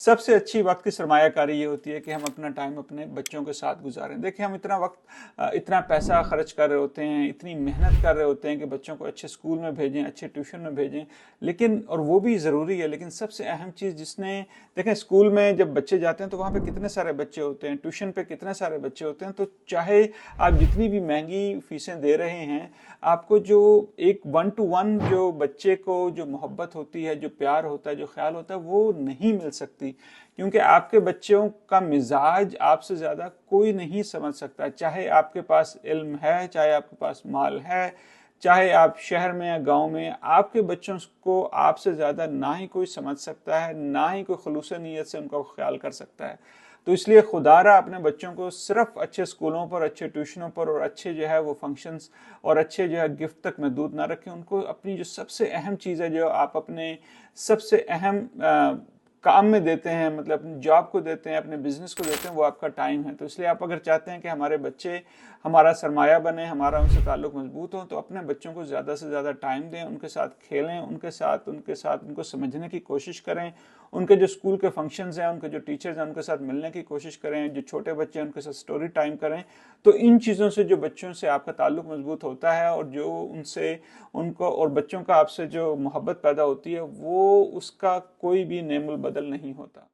सबसे अच्छी वक्त की सरमायाकारी ये होती है कि हम अपना टाइम अपने बच्चों के साथ गुजारें। देखिए, हम इतना वक्त इतना पैसा खर्च कर रहे होते हैं, इतनी मेहनत कर रहे होते हैं कि बच्चों को अच्छे स्कूल में भेजें, अच्छे ट्यूशन में भेजें, लेकिन और वो भी ज़रूरी है, लेकिन सबसे अहम चीज़ जिसने देखें, स्कूल में जब बच्चे जाते हैं तो वहाँ पे कितने सारे बच्चे होते हैं, ट्यूशन पे कितने सारे बच्चे होते हैं, तो चाहे आप जितनी भी महंगी फीसें दे रहे हैं, आपको जो एक वन टू वन जो बच्चे को जो मोहब्बत होती है, जो प्यार होता है, जो ख्याल होता है, वो नहीं मिल सकती। क्योंकि आपके बच्चों का मिजाज आपसे ज्यादा कोई नहीं समझ सकता। चाहे आपके पास इल्म है, चाहे आपके पास माल है, चाहे आप शहर में या गांव में, आपके बच्चों को आपसे ज्यादा ना ही कोई समझ सकता है, ना ही कोई खुलूस नीयत से उनका ख्याल कर सकता है। तो इसलिए खुदारा अपने बच्चों को सिर्फ अच्छे स्कूलों पर, अच्छे ट्यूशनों पर और अच्छे जो है वो फंक्शंस और अच्छे जो है गिफ्ट तक महदूद ना रखें। उनको अपनी जो सबसे अहम चीज़ है, जो आप अपने सबसे अहम काम में देते हैं, मतलब अपनी जॉब को देते हैं, अपने बिजनेस को देते हैं, वो आपका टाइम है। तो इसलिए आप अगर चाहते हैं कि हमारे बच्चे हमारा सरमाया बने, हमारा उनसे ताल्लुक मजबूत हो, तो अपने बच्चों को ज़्यादा से ज़्यादा टाइम दें, उनके साथ खेलें, उनके साथ उनको समझने की कोशिश करें, उनके जो स्कूल के फंक्शंस हैं, उनके जो टीचर्स हैं, उनके साथ मिलने की कोशिश करें, जो छोटे बच्चे हैं उनके साथ स्टोरी टाइम करें। तो इन चीज़ों से जो बच्चों से आपका ताल्लुक मजबूत होता है और जो उनसे उनको और बच्चों का आपसे जो मोहब्बत पैदा होती है, वो उसका कोई भी नेमुल बदल नहीं होता।